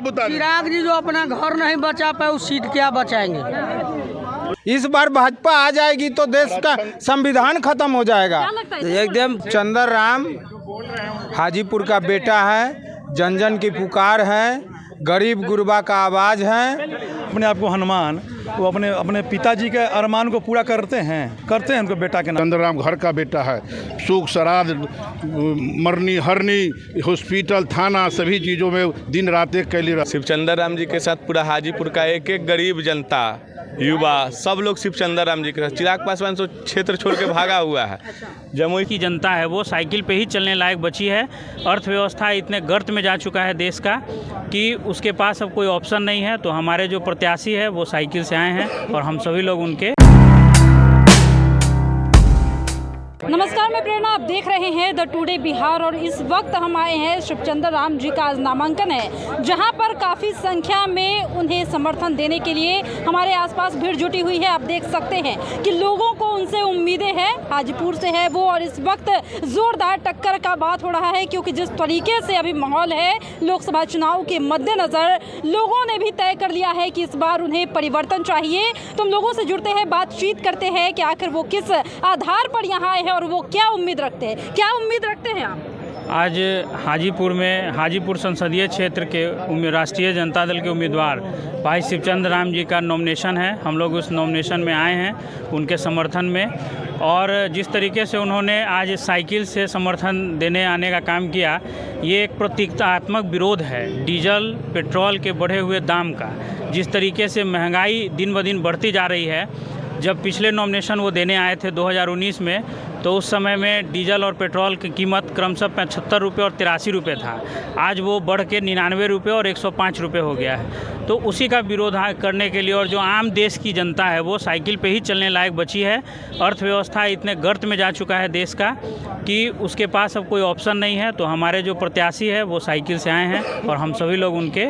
बता दें। चिराग जी जो अपना घर नहीं बचा पाए उस सीट क्या बचाएंगे? इस बार भाजपा आ जाएगी तो देश का संविधान खत्म हो जाएगा। एकदम चंदर राम हाजीपुर का बेटा है, जन जन की पुकार है, गरीब गुरबा का आवाज़ है। अपने आप को हनुमान, वो अपने अपने पिताजी के अरमान को पूरा करते हैं उनको बेटा के नाम। चंद्रराम घर का बेटा है। सुख श्राद्ध मरनी हरनी हॉस्पिटल थाना सभी चीज़ों में दिन रात एक कैली रहा। शिवचंद्र राम जी के साथ पूरा हाजीपुर का एक एक गरीब जनता युवा सब लोग शिवचंद्र राम जी के साथ। चिराग पासवान तो क्षेत्र छोड़ के भागा हुआ है। जमुई की जनता है वो साइकिल पे ही चलने लायक बची है। अर्थव्यवस्था इतने गर्त में जा चुका है देश का कि उसके पास अब कोई ऑप्शन नहीं है। तो हमारे जो प्रत्याशी है वो साइकिल से आए हैं और हम सभी लोग उनके। नमस्कार, मैं प्रेरणा, आप देख रहे हैं द टुडे बिहार और इस वक्त हम आए हैं शिवचंद्र राम जी का आज नामांकन है, जहां पर काफ़ी संख्या में उन्हें समर्थन देने के लिए हमारे आसपास भीड़ जुटी हुई है। आप देख सकते हैं कि लोगों को उनसे उम्मीदें हैं। हाजीपुर से है वो और इस वक्त ज़ोरदार टक्कर का बात हो रहा है, क्योंकि जिस तरीके से अभी माहौल है लोकसभा चुनाव के मद्देनज़र लोगों ने भी तय कर लिया है कि इस बार उन्हें परिवर्तन चाहिए। तो हम लोगों से जुड़ते हैं, बातचीत करते हैं कि आखिर वो किस आधार पर यहाँ आए हैं और वो क्या उम्मीद रखते हैं। क्या उम्मीद रखते हैं आप? आज हाजीपुर में हाजीपुर संसदीय क्षेत्र के राष्ट्रीय जनता दल के उम्मीदवार भाई शिवचंद्र राम जी का नॉमिनेशन है। हम लोग उस नॉमिनेशन में आए हैं उनके समर्थन में। और जिस तरीके से उन्होंने आज साइकिल से समर्थन देने आने का काम किया, ये एक प्रतीकात्मक विरोध है डीजल पेट्रोल के बढ़े हुए दाम का। जिस तरीके से महंगाई दिन ब दिन बढ़ती जा रही है। जब पिछले नॉमिनेशन वो देने आए थे 2019 में, तो उस समय में डीजल और पेट्रोल की कीमत क्रमशः 75 रुपये और 83 रुपये था। आज वो बढ़ के 99 रुपये और 105 रुपये हो गया है। तो उसी का विरोध करने के लिए और जो आम देश की जनता है वो साइकिल पे ही चलने लायक बची है। अर्थव्यवस्था इतने गर्त में जा चुका है देश का कि उसके पास अब कोई ऑप्शन नहीं है। तो हमारे जो प्रत्याशी है वो साइकिल से आए हैं और हम सभी लोग उनके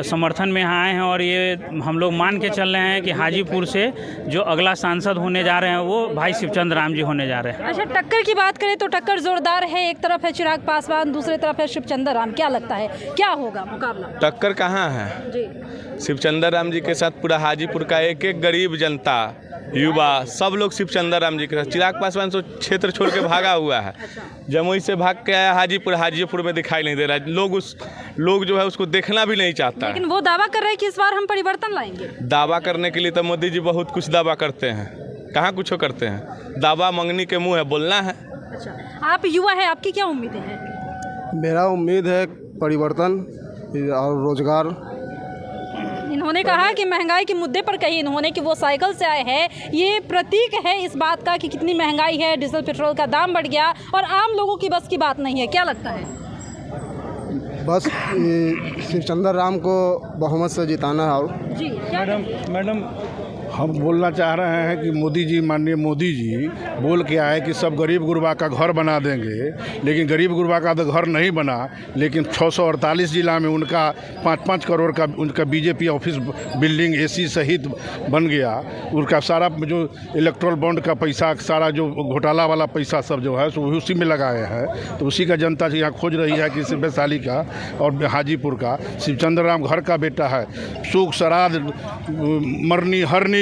समर्थन में यहाँ आए हैं। और ये हम लोग मान के चल रहे हैं कि हाजीपुर से जो अगला सांसद होने जा रहे हैं वो भाई शिवचंद्र राम जी होने जा रहे हैं। अच्छा, टक्कर की बात करें तो टक्कर जोरदार है। एक तरफ है चिराग पासवान, दूसरी तरफ है शिवचंद्र राम। क्या लगता है क्या होगा मुकाबला? टक्कर कहाँ है जी, शिवचंद्र राम जी के साथ पूरा हाजीपुर का एक एक गरीब जनता युवा सब लोग शिवचंद्र राम जी के साथ। चिराग पासवान तो क्षेत्र छोड़ के भागा हुआ है। जमुई से भाग के आया हाजीपुर में दिखाई नहीं दे रहा है। लोग जो है उसको देखना भी नहीं चाहता। लेकिन वो दावा कर रहे हैं कि इस बार हम परिवर्तन लाएंगे। दावा करने के लिए तो मोदी जी बहुत कुछ दावा करते हैं, कहाँ कुछ करते हैं। दावा मंगनी के मुँह है, बोलना है। अच्छा, आप युवा है, आपकी क्या उम्मीदें हैं? मेरा उम्मीद है परिवर्तन और रोजगार। इन्होंने कहा कि महंगाई के मुद्दे पर कही इन्होंने कि वो साइकिल से आए हैं। ये प्रतीक है इस बात का कि कितनी महंगाई है, डीजल पेट्रोल का दाम बढ़ गया और आम लोगों की बस की बात नहीं है। क्या लगता है? बस शिवचंद्र राम को बहुमत से जिताना है। और जी, क्या मैडम हम बोलना चाह रहे हैं कि मोदी जी, माननीय मोदी जी बोल के आए कि सब गरीब गुरबा का घर बना देंगे, लेकिन गरीब गुरबा का तो घर नहीं बना। लेकिन 648 जिला में उनका 5-5 करोड़ का उनका बीजेपी ऑफिस बिल्डिंग एसी सहित बन गया। उनका सारा जो इलेक्ट्रल बॉन्ड का पैसा, सारा जो घोटाला वाला पैसा सब जो है सो उसी में लगाए हैं। तो उसी का जनता यहाँ खोज रही है कि वैशाली का और हाजीपुर का शिवचंद्र राम घर का बेटा है। सुख श्राद्ध मरनी हरनी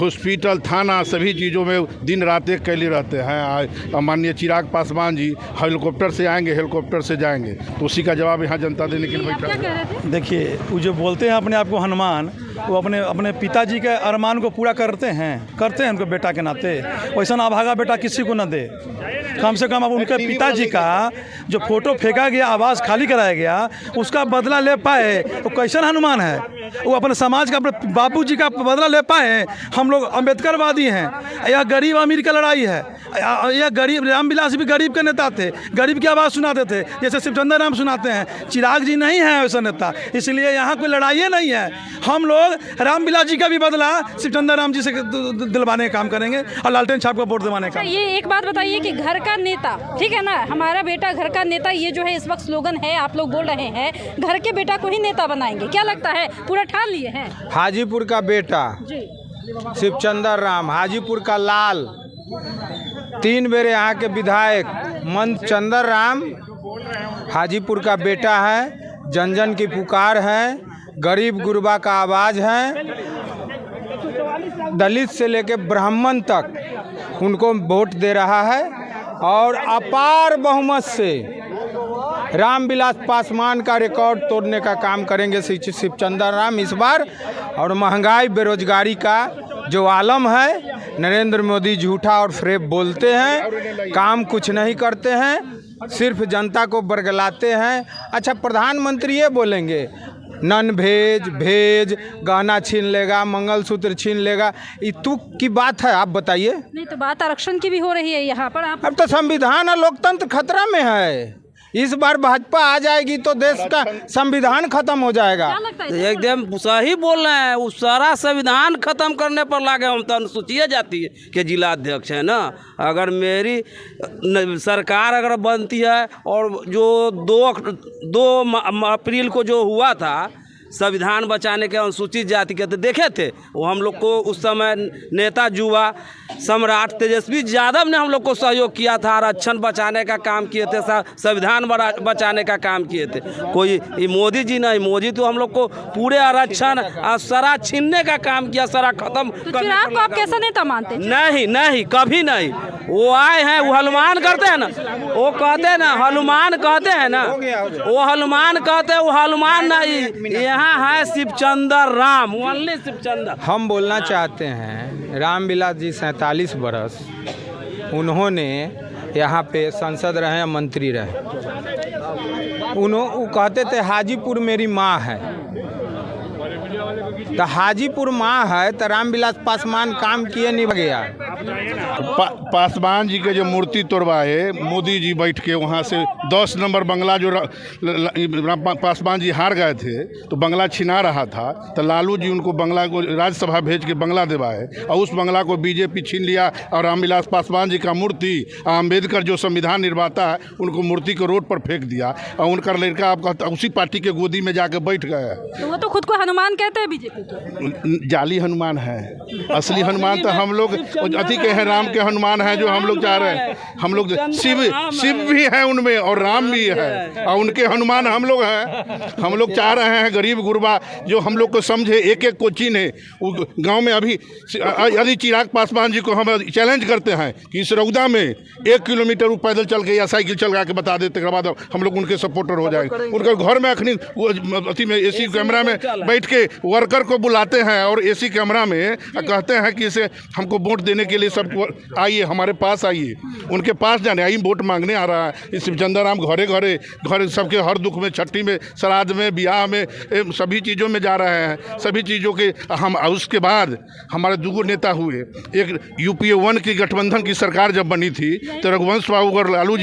हॉस्पिटल थाना सभी चीज़ों में दिन रात एक कैली रहते हैं। माननीय चिराग पासवान जी हेलीकॉप्टर से आएंगे, हेलीकॉप्टर से जाएंगे। तो उसी का जवाब यहाँ जनता देने के लिए बैठा है। देखिए, वो जो बोलते हैं अपने आप को हनुमान, वो अपने पिताजी के अरमान को पूरा करते हैं उनको बेटा के नाते। वैसा अभागा बेटा किसी को न दे। कम से कम अब उनके पिताजी का जो फोटो फेंका गया, आवाज़ खाली कराया गया, उसका बदला ले पाए तो कैसन हनुमान है? वो अपने समाज का, अपने बापूजी का बदला ले पाए। हम लोग अम्बेडकरवादी हैं। यह गरीब अमीर की लड़ाई है। यह गरीब रामविलास भी गरीब के नेता थे, गरीब की आवाज़ सुनाते थे, जैसे शिवचंद्र राम सुनाते हैं। चिराग जी नहीं है वैसा नेता, इसलिए यहाँ कोई लड़ाई नहीं है। हम लोग रामविलास जी का भी बदला शिवचंद्र राम जी से दिलवाने का काम करेंगे और लालटेन छाप का वोट दिलवाने का। ये एक बात बताइए कि घर का नेता, ठीक है ना, हमारा बेटा घर का नेता, ये जो है इस वक्त स्लोगन है, आप लोग बोल रहे हैं घर के बेटा को ही नेता बनाएंगे। क्या लगता है, पूरा ठान लिए हैं? हाजीपुर का बेटा जी, शिवचंद्र राम, हाजीपुर का लाल, 3 बेर यहाँ के विधायक मंत्री चंदर राम, हाजीपुर का बेटा है, जन जन की पुकार है, गरीब गुरबा का आवाज़ हैं, दलित से लेकर ब्राह्मण तक उनको वोट दे रहा है और अपार बहुमत से रामविलास पासवान का रिकॉर्ड तोड़ने का काम करेंगे शिवचंद्र राम इस बार। और महंगाई बेरोजगारी का जो आलम है, नरेंद्र मोदी झूठा और फ्रेब बोलते हैं, काम कुछ नहीं करते हैं, सिर्फ जनता को बरगलाते हैं। अच्छा, प्रधानमंत्री ये बोलेंगे नन भेज भेज, गहना छीन लेगा, मंगलसूत्र छीन लेगा, ये तुक की बात है? आप बताइए। नहीं तो बात आरक्षण की भी हो रही है यहाँ पर। आप अब तो संविधान और लोकतंत्र खतरा में है। इस बार भाजपा आ जाएगी तो देश का संविधान खत्म हो जाएगा। क्या लगता है? एकदम सही बोल रहे हैं। उस सारा संविधान खत्म करने पर लागे हम तो अनुसूचित जाति के जिला अध्यक्ष है ना। अगर मेरी सरकार अगर बनती है और जो 2 अप्रैल को जो हुआ था संविधान बचाने के अनुसूचित जाति के, तो देखे थे वो हम लोग को उस समय नेता युवा सम्राट तेजस्वी यादव ने हम लोग को सहयोग किया था, आरक्षण बचाने का काम किए थे, संविधान बचाने का काम किए थे। कोई ये मोदी जी नहीं, मोदी तो हम लोग को पूरे आरक्षण और सारा छीनने का काम किया, सारा खत्म। तो चिराग को आप कैसा नेता मानते हैं? नहीं नहीं, कभी नहीं। वो आए हैं, वो हनुमान करते हैं ना, वो कहते हैं ना हनुमान कहते हैं ना, वो हनुमान कहते हैं, वो हनुमान नहीं, यहाँ है शिवचंद्र राम, ओनली शिवचंद्र। हम बोलना चाहते हैं रामविलास जी 47 बरस उन्होंने यहाँ पे सांसद रहे, मंत्री रहे। वो कहते थे हाजीपुर मेरी माँ है, तो हाजीपुर माँ है तो रामविलास पासवान काम किए नहीं गया। पासवान जी के जो मूर्ति तोड़वाए मोदी जी बैठ के, वहाँ से 10 नंबर बंगला जो पासवान जी हार गए थे तो बंगला छिना रहा था, तो लालू जी उनको बंगला को राज्यसभा भेज के बंगला दिवाए और उस बंगला को बीजेपी छीन लिया और रामविलास पासवान जी का मूर्ति, अम्बेडकर जो संविधान निर्माता है उनको मूर्ति को रोड पर फेंक दिया और उनका लड़का आपका उसी पार्टी के गोदी में जाकर बैठ गया। तो वो तो खुद को हनुमान कहते हैं बीजेपी। जाली हनुमान है, असली हनुमान तो हम लोग अति के हैं, राम के हनुमान है जो हम लोग चाह रहे हैं। हम लोग शिव भी है उनमें और राम भी है और उनके हनुमान हम लोग हैं। हम लोग चाह रहे हैं गरीब गुरबा जो हम लोग को समझे, एक एक कोचिन है गांव में। अभी यदि चिराग पासवान जी को हम चैलेंज करते हैं कि इस रौदा में 1 किलोमीटर वो पैदल चल के या साइकिल चल के बता देते के बाद हम लोग उनके सपोर्टर हो जाएंगे। उनके घर में अखनी अति में एसी कैमरा में बैठ के वर्कर को बुलाते हैं और एसी कैमरा में कहते हैं कि इसे हमको वोट देने के लिए सबको आइए, हमारे पास आइए। उनके पास जाने आई वोट मांगने आ रहा है शिवचंद्र राम। घरे घरे घर सबके हर दुख में, छठी में, श्राद्ध में, ब्याह में, सभी चीज़ों में जा रहे हैं। सभी चीज़ों के हम उसके बाद हमारे 2 नेता हुए। एक UPA 1 की गठबंधन की सरकार जब बनी थी तो रघुवंश बाबू और लालू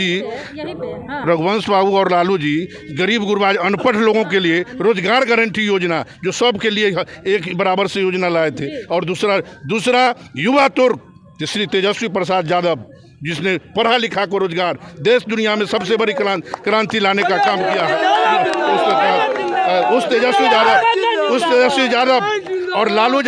जी गरीब गुरबा अनपढ़ लोगों के लिए रोजगार गारंटी योजना जो सब के लिए एक बराबर से योजना लाए थे। और दूसरा युवा तुर्क श्री तेजस्वी प्रसाद यादव जिसने पढ़ा लिखा को रोजगार देश दुनिया में सबसे बड़ी क्रांति लाने का काम किया है। उस तेजस्वी यादव और लालू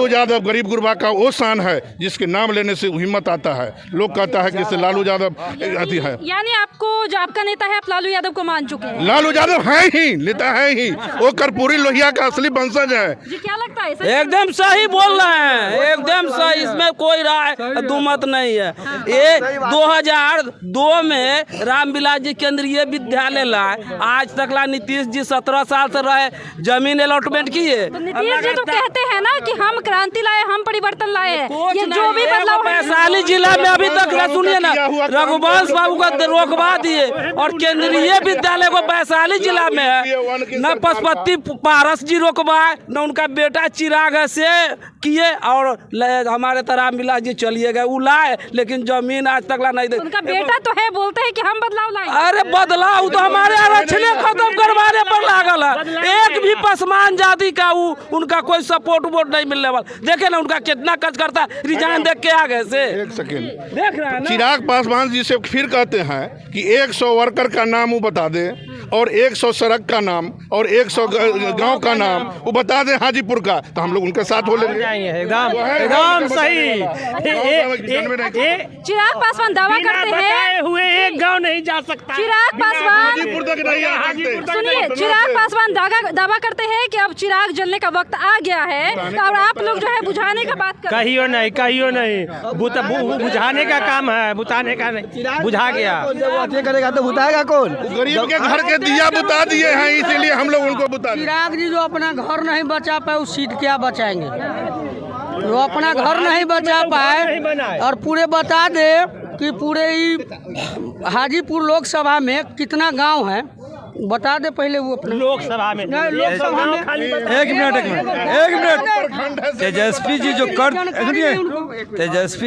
यादव गरीब गुरबा का वो शान है जिसके नाम लेने से हिम्मत आता है। लोग कहता है कि इससे लालू यादव अति है। यानी आपको जो आपका नेता है आप लालू यादव को मान चुके हैं? लालू यादव है ही, नेता है ही, वो कर्पूरी लोहिया का असली वंशज है। जी क्या लगता है? एकदम सही बोल रहे हैं, एकदम सही, इसमें कोई राय दुमत नहीं है। ये 2002 में रामविलास जी केंद्रीय विद्यालय लाए, आज तक ला नीतीश जी 17 साल से रहे, जमीन अलॉटमेंट किए। तो नीतीश जी तो कहते हैं ना कि हम क्रांति लाए, हम परिवर्तन लाए हैं। ये जो भी बदलाव वैशाली जिला में अभी तक सुनिए ना, रघुवंश बाबू का रोकवा दिए और केंद्रीय विद्यालय को वैशाली जिला में है न पशुपति पारस जी रोकवाए न उनका बेटा चिराग से किए और हमारे रामविलास जी चलिए गए, वो लाए लेकिन जमीन आज तक ला नहीं दे। उनका बेटा तो है, बोलते हैं कि हम बदलाव लाए। अरे बदलाव तो हमारे आरक्षण खत्म करवाने पर लागल है। एक भी पसमान जाति का उनका कोई सपोर्ट वोट नहीं मिलने वाला। देखे ना उनका कितना कच करता है, रिजाइन देख के आ गए से। एक सेकेंड देख रहे हैं ना? चिराग पासवान जी से फिर कहते हैं कि 100 वर्कर का नाम वो बता दे और 100 सड़क का नाम और 100 गांव का नाम वो बता दें हाजीपुर का, तो हम लोग उनके साथ हो लेंगे। एकदम सही। चिराग पासवान दावा करते हैं हुए एक गांव नहीं जा सकता। चिराग पासवान सुनिए, चिराग पासवान दावा करते हैं कि अब चिराग जलने का वक्त आ गया है और आप लोग जो है बुझाने का बात कर। कहियो नहीं बुझाने का काम है, बुझाने का नहीं, बुझा गया। करेगा तो बुझाएगा कौन? गरीब के घर के दिया बुता दिए हैं, इसीलिए हम लोग उनको बुता दिए। चिराग जी जो अपना घर नहीं बचा पाए उस सीट क्या बचाएंगे? वो अपना घर नहीं बचा पाए और पूरे बता दे कि पूरे हाजीपुर लोकसभा में कितना गांव है, बता दे पहले वो अपने लोकसभा में। एक मिनट तेजस्वी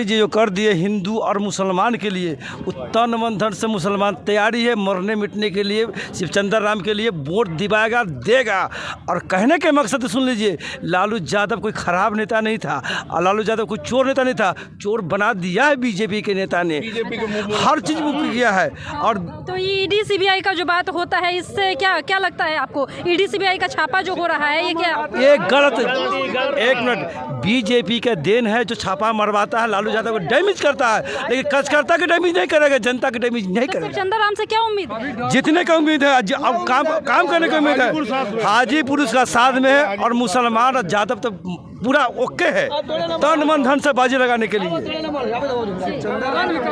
जी जो कर दिए हिंदू और मुसलमान के लिए, तन मन धन से मुसलमान तैयारी है मरने मिटने के लिए, शिवचंद्र राम के लिए वोट दिवाएगा देगा। और कहने के मकसद सुन लीजिए, लालू यादव कोई खराब नेता नहीं था और लालू यादव कोई चोर नेता नहीं था, चोर बना दिया है बीजेपी के नेता ने, हर चीज़ मुक्त किया है। और तो ईडी सीबीआई का जो बात होता है, इससे क्या लगता है आपको? ईडी सीबीआई का छापा जो हो रहा है ये क्या? ये गलत, एक मिनट, बीजेपी का देन है जो छापा मरवाता है, लालू यादव को डैमेज करता है, लेकिन कार्यकर्ता के डैमेज नहीं करेगा, जनता के डैमेज नहीं करेगा। शिवचंद्र राम से क्या उम्मीद है? जितने का उम्मीद है, अब काम करने की उम्मीद है। हाजीपुर उसका साथ में है और मुसलमान और यादव तो पूरा ओके है, तन मन धन से बाजी लगाने के लिए।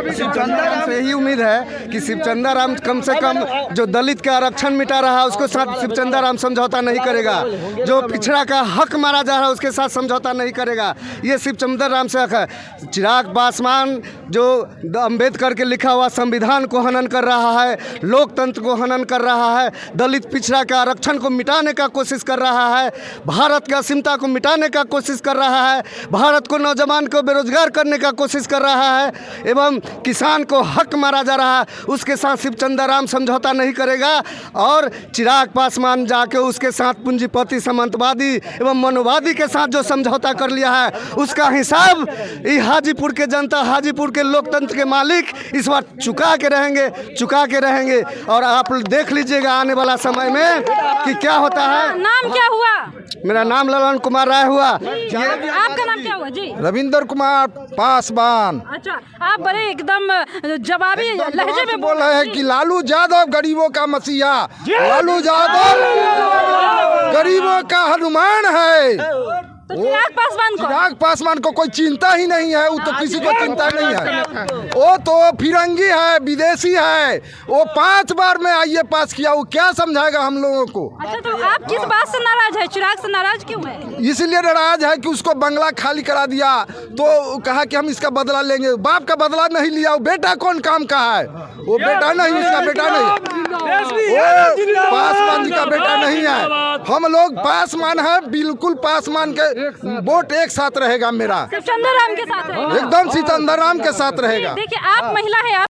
शिवचंद्र राम से यही उम्मीद है कि शिवचंद्र राम कम से कम जो दलित का आरक्षण मिटा रहा है उसके साथ शिवचंद्र राम समझौता नहीं करेगा, जो पिछड़ा का हक मारा जा रहा है उसके साथ समझौता नहीं करेगा। ये शिवचंद्र राम से हक है। चिराग पासवान जो अंबेडकर के लिखा हुआ संविधान को हनन कर रहा है, लोकतंत्र को हनन कर रहा है, दलित पिछड़ा का आरक्षण को मिटाने का कोशिश कर रहा है, भारत की असीमता को मिटाने का कोशिश कर रहा है, भारत को नौजवान को बेरोजगार करने का कोशिश कर रहा है, एवं किसान को हक मारा जा रहा है, उसके साथ शिवचंद्र राम समझौता नहीं करेगा। और चिराग पासवान जाके उसके साथ पूंजीपति सामंतवादी एवं मनोवादी के साथ जो समझौता कर लिया है उसका हिसाब हाजीपुर के जनता, हाजीपुर के लोकतंत्र के मालिक इस बार चुका के रहेंगे। और आप देख लीजिएगा आने वाला समय में कि क्या होता है। नाम क्या हुआ? मेरा नाम ललन कुमार राय हुआ। आपका नाम क्या हुआ जी? रविंदर कुमार पासवान। अच्छा, आप बड़े एकदम जवाबी लहजे में बोल रहे हैं कि लालू यादव गरीबों का मसीहा, लालू यादव गरीबों का हनुमान है। तो चिराग पासवान को कोई चिंता ही नहीं है, वो तो किसी को चिंता नहीं है, वो तो फिरंगी है, विदेशी है, वो 5 बार में आईए पास किया, वो क्या समझाएगा हम लोगों को। अच्छा, तो आप किस बात से नाराज है? चिराग से नाराज क्यों है? इसलिए नाराज है कि उसको बंगला खाली करा दिया तो कहा कि हम इसका बदला लेंगे। बाप का बदला नहीं लिया, वो बेटा कौन काम का है? वो बेटा नहीं, उसका बेटा नहीं, वो पासवान जी का बेटा नहीं है। हम लोग पासवान है, बिल्कुल पासवान के वोट एक साथ रहेगा मेरा, शिवचंद्र राम के साथ रहेगा, एकदम शिवचंद्र राम के साथ रहेगा। देखिए, आप महिला है, आप